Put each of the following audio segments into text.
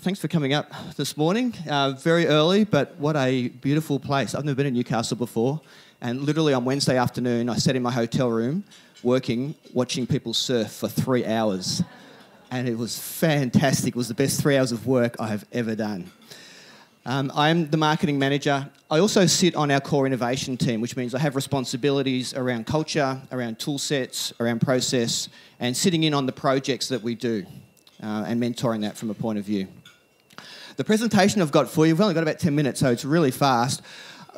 Thanks for coming up this morning. Very early, but what a beautiful place. I've never been in Newcastle before, and literally on Wednesday afternoon, I sat in my hotel room working, watching people surf for 3 hours. And it was fantastic. It was the best 3 hours of work I have ever done. I'm the marketing manager. I also sit on our core innovation team, which means I have responsibilities around culture, around tool sets, around process, and sitting in on the projects that we do and mentoring that from a point of view. The presentation I've got for you, we've only got about 10 minutes, so it's really fast.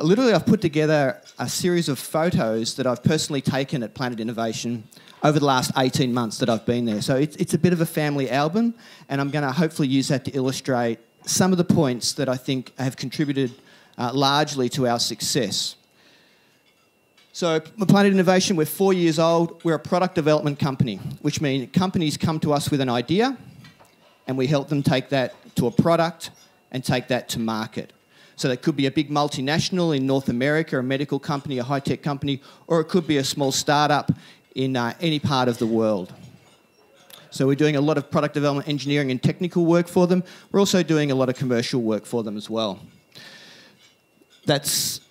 Literally, I've put together a series of photos that I've personally taken at Planet Innovation over the last 18 months that I've been there. So it's a bit of a family album, and I'm going to hopefully use that to illustrate some of the points that I think have contributed largely to our success. So Planet Innovation, we're 4 years old. We're a product development company, which means companies come to us with an idea, and we help them take that to a product and take that to market. So that could be a big multinational in North America, a medical company, a high-tech company, or it could be a small startup in any part of the world. So we're doing a lot of product development, engineering and technical work for them. We're also doing a lot of commercial work for them as well. That's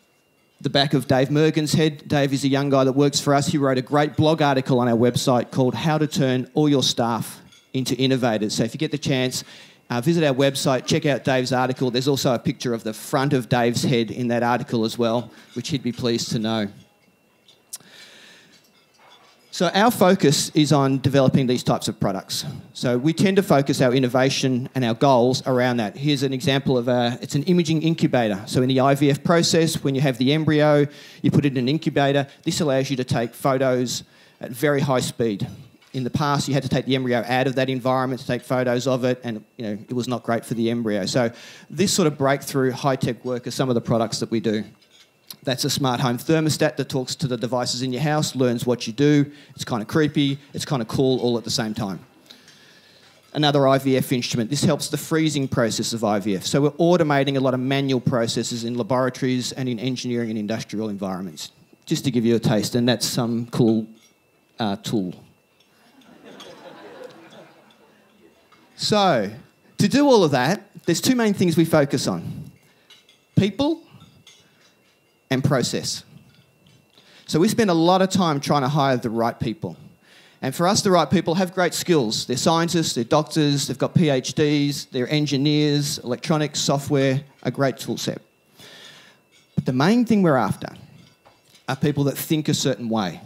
the back of Dave Mergen's head. Dave is a young guy that works for us. He wrote a great blog article on our website called How to Turn All Your Staff into Innovators. So if you get the chance, visit our website, check out Dave's article. There's also a picture of the front of Dave's head in that article as well, which he'd be pleased to know. So our focus is on developing these types of products. So we tend to focus our innovation and our goals around that. Here's an example of it's an imaging incubator. So in the IVF process, when you have the embryo, you put it in an incubator. This allows you to take photos at very high speed. In the past, you had to take the embryo out of that environment to take photos of it, and it was not great for the embryo. So this sort of breakthrough high-tech work are some of the products that we do. That's a smart home thermostat that talks to the devices in your house, learns what you do. It's kind of creepy, it's kind of cool all at the same time. Another IVF instrument. This helps the freezing process of IVF. So we're automating a lot of manual processes in laboratories and in engineering and industrial environments, just to give you a taste, and that's some cool tool. So, to do all of that, there's two main things we focus on: people and process. So we spend a lot of time trying to hire the right people. And for us, the right people have great skills. They're scientists, they're doctors, they've got PhDs, they're engineers, electronics, software, a great tool set. But the main thing we're after are people that think a certain way.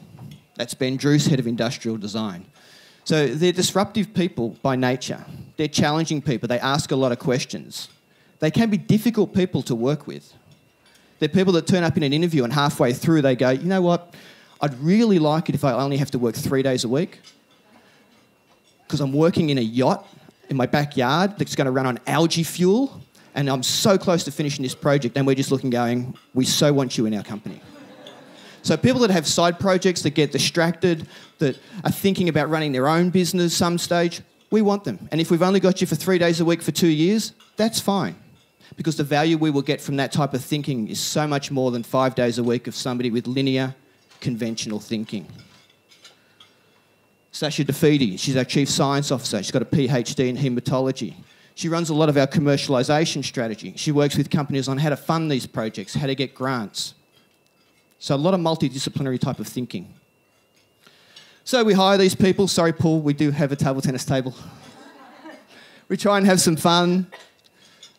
That's Ben Druce, head of industrial design. So they're disruptive people by nature. They're challenging people. They ask a lot of questions. They can be difficult people to work with. They're people that turn up in an interview and halfway through they go, you know what, I'd really like it if I only have to work 3 days a week because I'm working in a yacht in my backyard that's going to run on algae fuel and I'm so close to finishing this project, and we're just looking going, we so want you in our company. So people that have side projects, that get distracted, that are thinking about running their own business some stage, we want them. And if we've only got you for 3 days a week for 2 years, that's fine. Because the value we will get from that type of thinking is so much more than 5 days a week of somebody with linear, conventional thinking. Sasha DeFeedy, she's our Chief Science Officer. She's got a PhD in haematology. She runs a lot of our commercialisation strategy. She works with companies on how to fund these projects, how to get grants. So a lot of multidisciplinary type of thinking. So we hire these people. Sorry, Paul, we do have a table tennis table. We try and have some fun.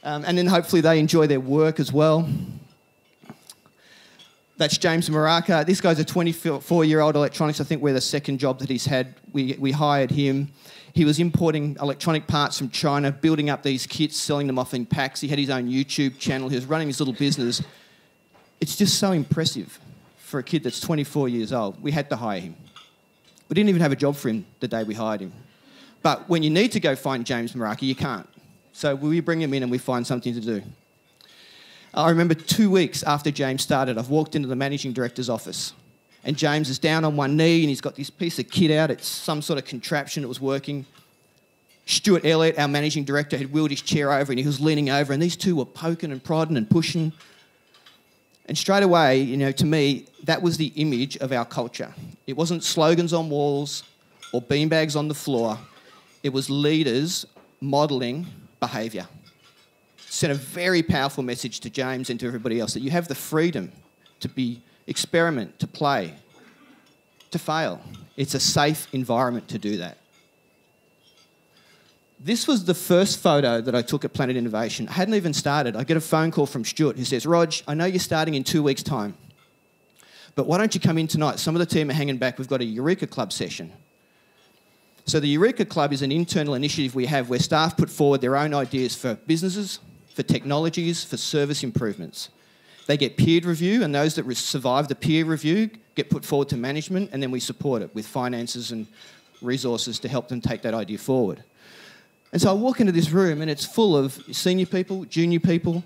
And then hopefully they enjoy their work as well. That's James Maraka. This guy's a 24-year-old electronics. I think we're the second job that he's had. We hired him. He was importing electronic parts from China, building up these kits, selling them off in packs. He had his own YouTube channel. He was running his little business. It's just so impressive for a kid that's 24 years old. We had to hire him. We didn't even have a job for him the day we hired him. But when you need to go find James Maraka, you can't. So we bring him in and we find something to do. I remember 2 weeks after James started, I've walked into the managing director's office and James is down on one knee and he's got this piece of kit out. It's some sort of contraption that was working. Stuart Elliott, our managing director, had wheeled his chair over and he was leaning over and these two were poking and prodding and pushing. And straight away, to me, that was the image of our culture. It wasn't slogans on walls or beanbags on the floor. It was leaders modelling behaviour. sent a very powerful message to James and to everybody else that you have the freedom to experiment, to play, to fail. It's a safe environment to do that. This was the first photo that I took at Planet Innovation. I hadn't even started. I get a phone call from Stuart who says, Rog, I know you're starting in 2 weeks' time, but why don't you come in tonight? Some of the team are hanging back. We've got a Eureka Club session. So the Eureka Club is an internal initiative we have where staff put forward their own ideas for businesses, for technologies, for service improvements. They get peer review, and those that survive the peer review get put forward to management, and then we support it with finances and resources to help them take that idea forward. And so I walk into this room and it's full of senior people, junior people,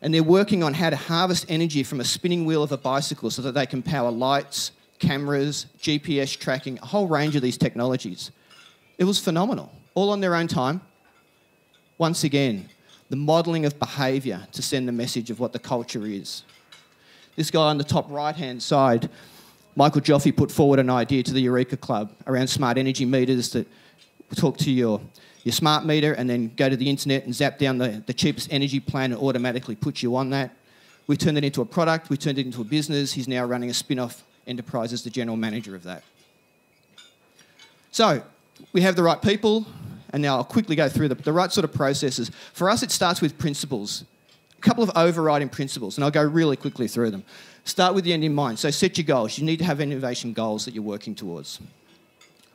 and they're working on how to harvest energy from a spinning wheel of a bicycle so that they can power lights, cameras, GPS tracking, a whole range of these technologies. It was phenomenal, all on their own time. Once again, the modelling of behaviour to send the message of what the culture is. This guy on the top right-hand side, Michael Joffe, put forward an idea to the Eureka Club around smart energy meters that talk to your smart meter and then go to the internet and zap down the cheapest energy plan and automatically put you on that. We turned it into a product, we turned it into a business. He's now running a spin-off enterprise as the general manager of that. So, we have the right people, and now I'll quickly go through the right sort of processes. For us, it starts with principles. A couple of overriding principles, and I'll go really quickly through them. Start with the end in mind. So set your goals. You need to have innovation goals that you're working towards.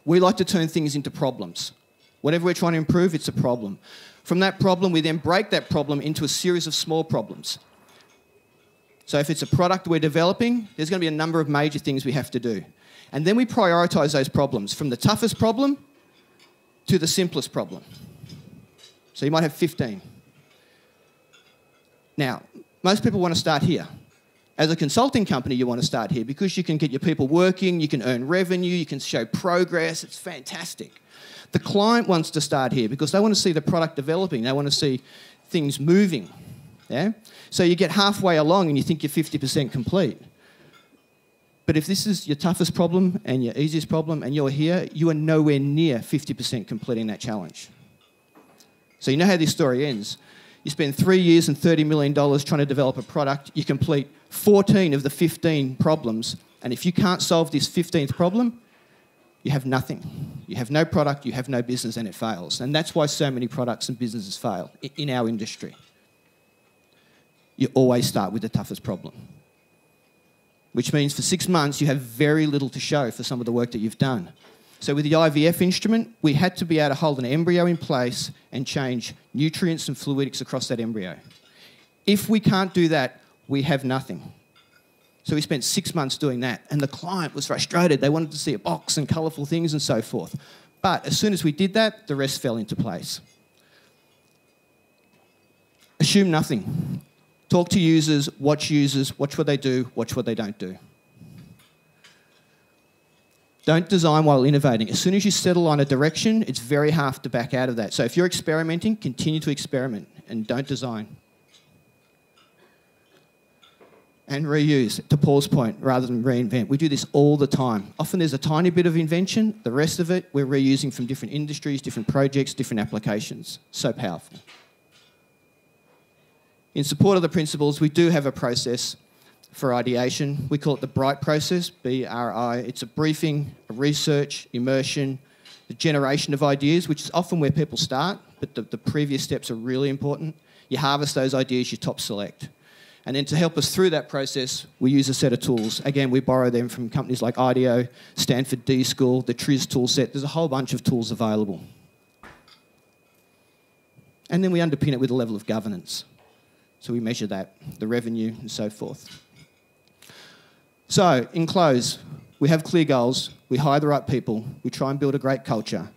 We like to turn things into problems. Whatever we're trying to improve, it's a problem. From that problem, we then break that problem into a series of small problems. So if it's a product we're developing, there's going to be a number of major things we have to do. And then we prioritise those problems from the toughest problem to the simplest problem. So you might have 15. Now, most people want to start here. As a consulting company, you want to start here because you can get your people working, you can earn revenue, you can show progress. It's fantastic. The client wants to start here because they want to see the product developing. They want to see things moving. Yeah? So you get halfway along and you think you're 50% complete. But if this is your toughest problem and your easiest problem and you're here, you are nowhere near 50% completing that challenge. So you know how this story ends. You spend 3 years and $30 million trying to develop a product. You complete 14 of the 15 problems. And if you can't solve this 15th problem, you have nothing. You have no product, you have no business, and it fails. And that's why so many products and businesses fail in our industry. You always start with the toughest problem. Which means for 6 months, you have very little to show for some of the work that you've done. So with the IVF instrument, we had to be able to hold an embryo in place and change nutrients and fluidics across that embryo. If we can't do that, we have nothing. So we spent 6 months doing that, and the client was frustrated. They wanted to see a box and colourful things and so forth. But as soon as we did that, the rest fell into place. Assume nothing. Talk to users, watch what they do, watch what they don't do. Don't design while innovating. As soon as you settle on a direction, it's very hard to back out of that. So if you're experimenting, continue to experiment and don't design. And reuse, to Paul's point, rather than reinvent. We do this all the time. Often there's a tiny bit of invention. The rest of it, we're reusing from different industries, different projects, different applications. So powerful. In support of the principles, we do have a process for ideation. We call it the BRIGHT process, B-R-I. It's a briefing, a research, immersion, the generation of ideas, which is often where people start, but the previous steps are really important. You harvest those ideas, you top select. And then to help us through that process, we use a set of tools. Again, we borrow them from companies like IDEO, Stanford D School, the TRIZ tool set. There's a whole bunch of tools available. And then we underpin it with a level of governance. So we measure that, the revenue and so forth. So, in close, we have clear goals, we hire the right people, we try and build a great culture,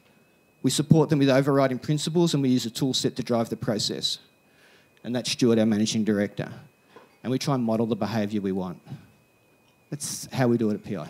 we support them with overriding principles, and we use a tool set to drive the process. And that's Stuart, our managing director. And we try and model the behaviour we want. That's how we do it at PI.